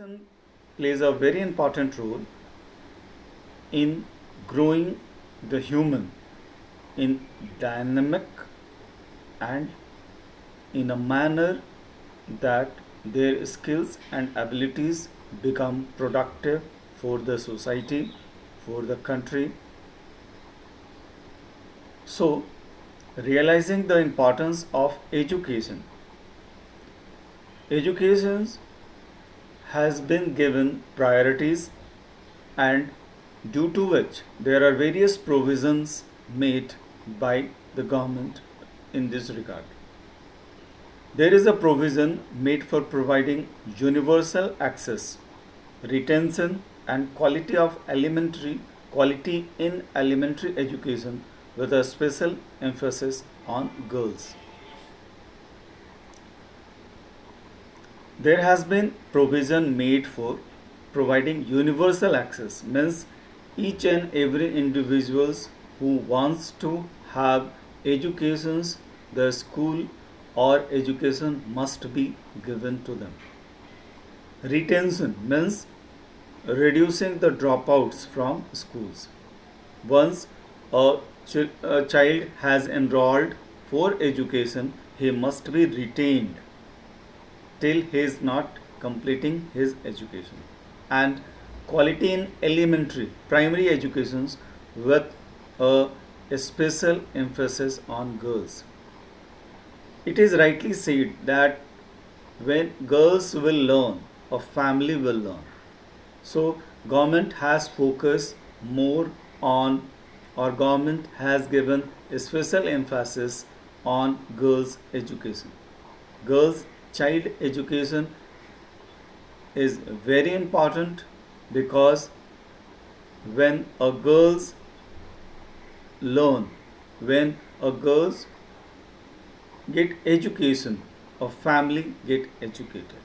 Education plays a very important role in growing the human in dynamic and in a manner that their skills and abilities become productive for the society, for the country. So, realizing the importance of education. Education has been given priorities and due to which there are various provisions made by the government in this regard. There is a provision made for providing universal access, retention and quality in elementary education with a special emphasis on girls. There has been provision made for providing universal access means each and every individuals who wants to have educations, the school or education must be given to them. Retention means reducing the dropouts from schools. Once a child has enrolled for education, he must be retained till he is not completing his education. And quality in elementary, primary educations with a special emphasis on girls. It is rightly said that when girls will learn, a family will learn. So government has focused more on or government has given a special emphasis on girls education. Girls child education is very important because when a girls learn, when a girls get education, a family get educated.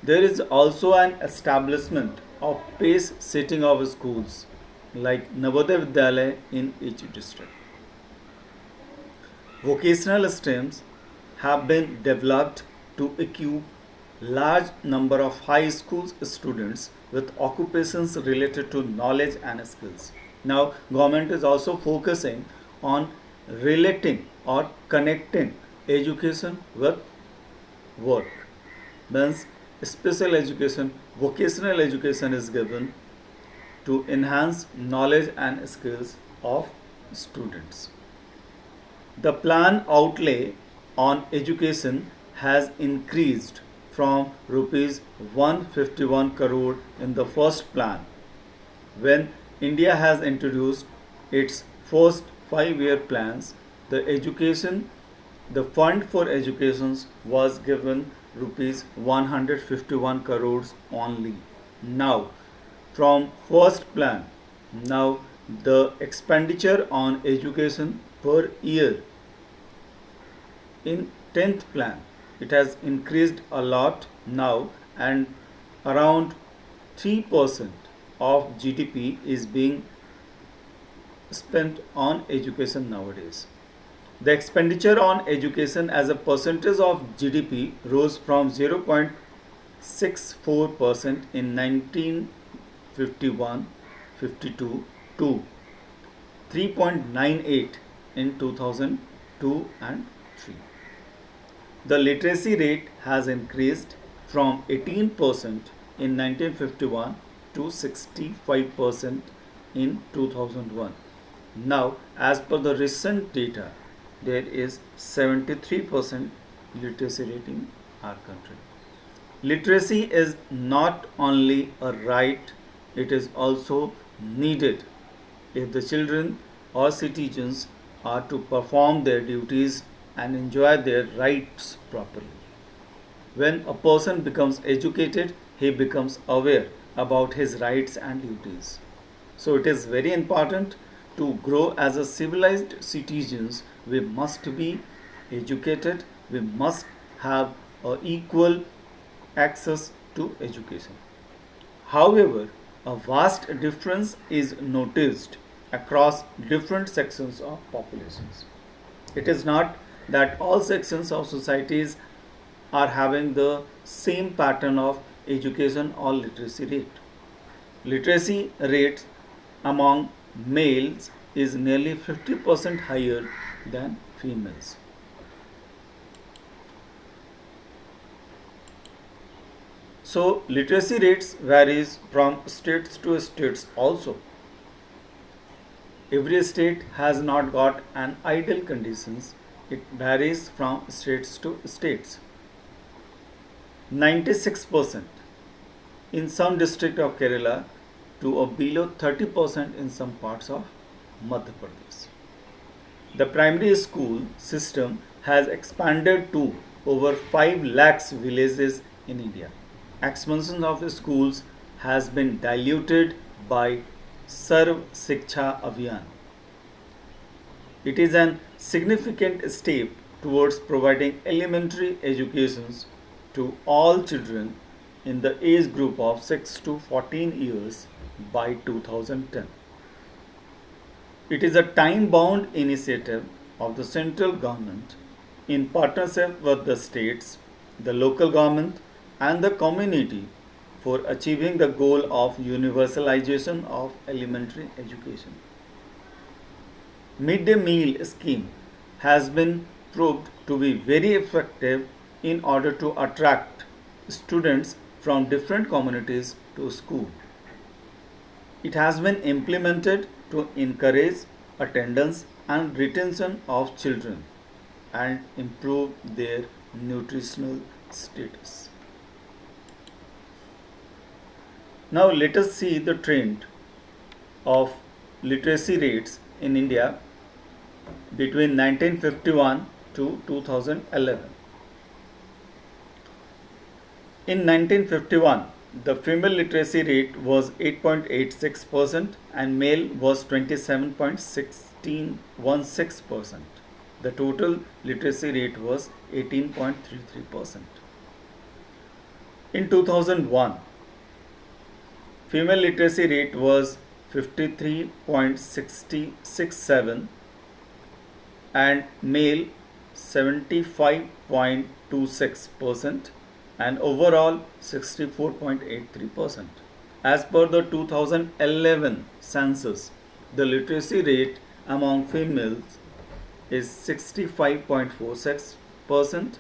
There is also an establishment of pace setting of schools like Navodaya Vidyalaya in each district. Vocational streams have been developed to equip large number of high school students with occupations related to knowledge and skills. Now, government is also focusing on relating or connecting education with work. Means special education, vocational education is given to enhance knowledge and skills of students. The plan outlay on education has increased from rupees 151 crore in the first plan when India has introduced its first 5-year plans. The fund for education was given rupees 151 crores only. Now, from first plan, now the expenditure on education per year in 10th plan it has increased a lot now, and around 3% of GDP is being spent on education nowadays. The expenditure on education as a percentage of GDP rose from 0.64% in 1951-52 to 3.98 in 2002 and 3. The literacy rate has increased from 18% in 1951 to 65% in 2001. Now, as per the recent data, there is 73% literacy rate in our country. Literacy is not only a right, it is also needed if the children or citizens are to perform their duties and enjoy their rights properly. When a person becomes educated, he becomes aware about his rights and duties. So it is very important to grow as a civilized citizens. We must be educated. We must have equal access to education. However, a vast difference is noticed across different sections of populations. It is not that all sections of societies are having the same pattern of education or literacy rate. Literacy rates among males is nearly 50% higher than females. So literacy rates varies from states to states also. Every state has not got an ideal conditions. It varies from states to states. 96% in some district of Kerala to a below 30% in some parts of Madhya Pradesh. The primary school system has expanded to over 5 lakhs villages in India. Expansion of schools has been diluted by Sarv Shiksha Abhiyan. It is a significant step towards providing elementary educations to all children in the age group of 6 to 14 years by 2010. It is a time bound initiative of the central government in partnership with the states, the local government, and the community for achieving the goal of universalization of elementary education. Midday meal scheme has been proved to be very effective in order to attract students from different communities to school. It has been implemented to encourage attendance and retention of children and improve their nutritional status. Now let us see the trend of literacy rates in India between 1951 to 2011. In 1951, the female literacy rate was 8.86% and male was 27.1616%. The total literacy rate was 18.33%. In 2001, female literacy rate was 53.667 and male 75.26% and overall 64.83%. As per the 2011 census, the literacy rate among females is 65.46%.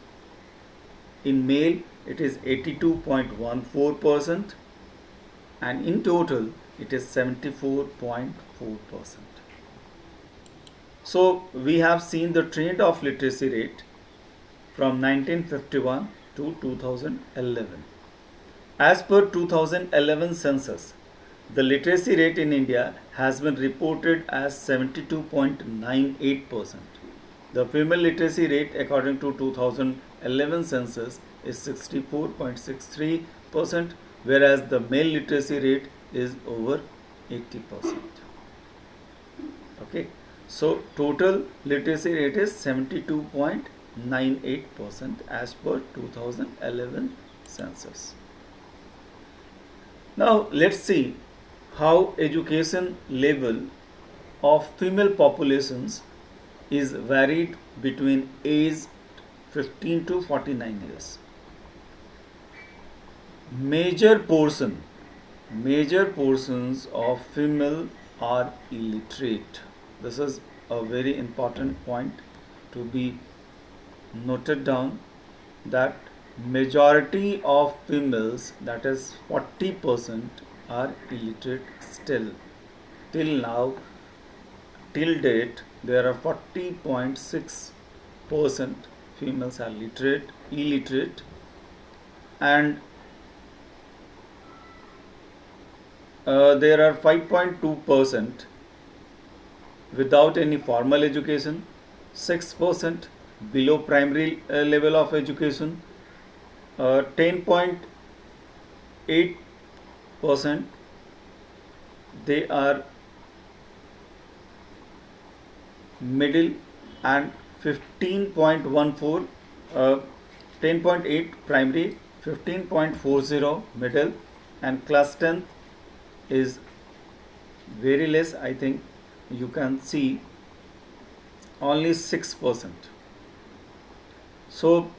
In male, it is 82.14%, and in total, it is 74.4%. So, we have seen the trend of literacy rate from 1951 to 2011. As per 2011 census, the literacy rate in India has been reported as 72.98%. The female literacy rate according to 2011 census is 64.63%, whereas the male literacy rate is over 80%. Okay, so total literacy rate is 72.98% as per 2011 census. Now let's see how education level of female populations is varied between age 15 to 49 years. Major portions of female are illiterate. This is a very important point to be noted down, that majority of females, that is 40%, are illiterate still. Till now, till date, there are 40.6% females are illiterate, and there are 5.2% without any formal education, 6% below primary level of education, 10.8% they are middle, and 15.14 10.8 primary, 15.40 middle, and class 10 is very less. I think you can see only 6%. So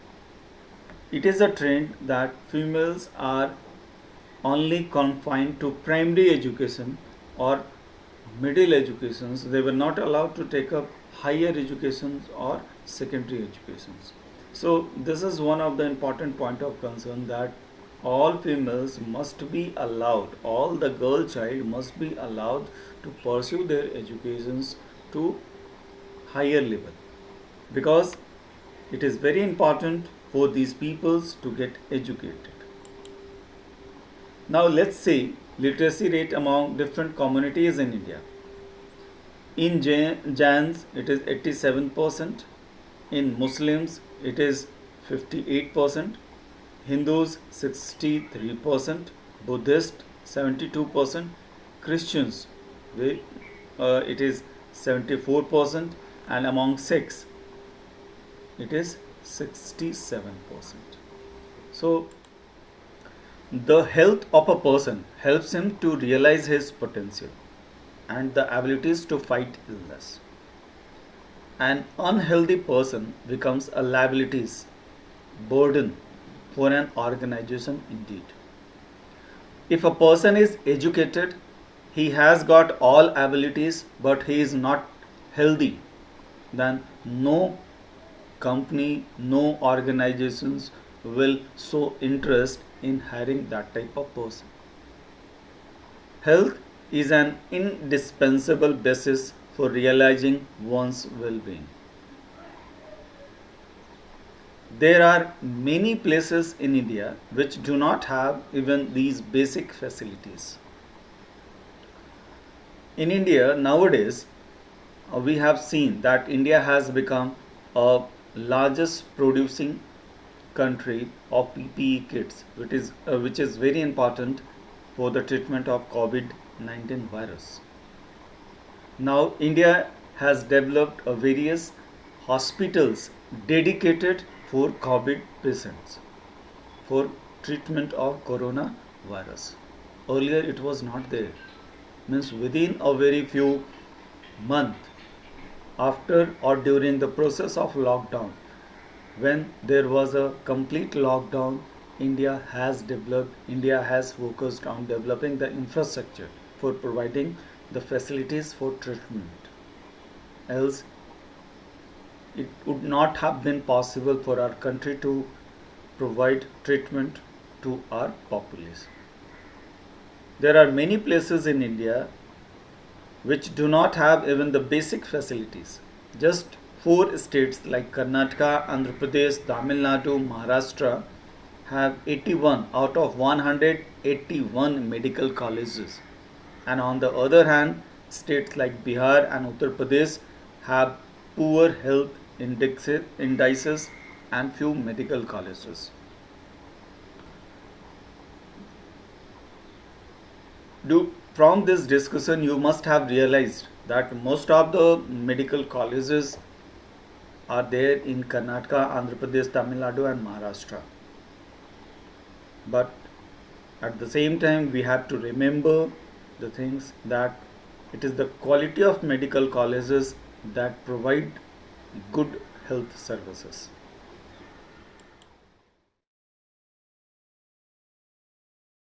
it is a trend that females are only confined to primary education or middle educations. They were not allowed to take up higher educations or secondary educations. So this is one of the important point of concern, that all females must be allowed, all the girl child must be allowed to pursue their educations to higher level, because it is very important for these peoples to get educated. Now let's see literacy rate among different communities in India. In Jains it is 87%, in Muslims it is 58%, Hindus 63%, Buddhist 72%, Christians it is 74%, and among Sikhs it is 67%. So the health of a person helps him to realize his potential and the abilities to fight illness. An unhealthy person becomes a liabilities, burden for an organization indeed. If a person is educated, he has got all abilities but he is not healthy, then no company, no organizations will show interest in hiring that type of person. Health is an indispensable basis for realizing one's well-being. There are many places in India which do not have even these basic facilities. In India nowadays, we have seen that India has become a largest producing country of PPE kits, which is very important for the treatment of COVID-19 virus. Now India has developed a various hospitals dedicated for COVID patients for treatment of coronavirus. Earlier it was not there. Means within a very few months after or during the process of lockdown, when there was a complete lockdown, India has focused on developing the infrastructure for providing the facilities for treatment. Else it would not have been possible for our country to provide treatment to our population. There are many places in India which do not have even the basic facilities. Just 4 states like Karnataka, Andhra Pradesh, Tamil Nadu, Maharashtra have 81 out of 181 medical colleges. And on the other hand, states like Bihar and Uttar Pradesh have poor health indices and few medical colleges. From this discussion, you must have realized that most of the medical colleges are there in Karnataka, Andhra Pradesh, Tamil Nadu, and Maharashtra. But at the same time, we have to remember the things that it is the quality of medical colleges that provide good health services.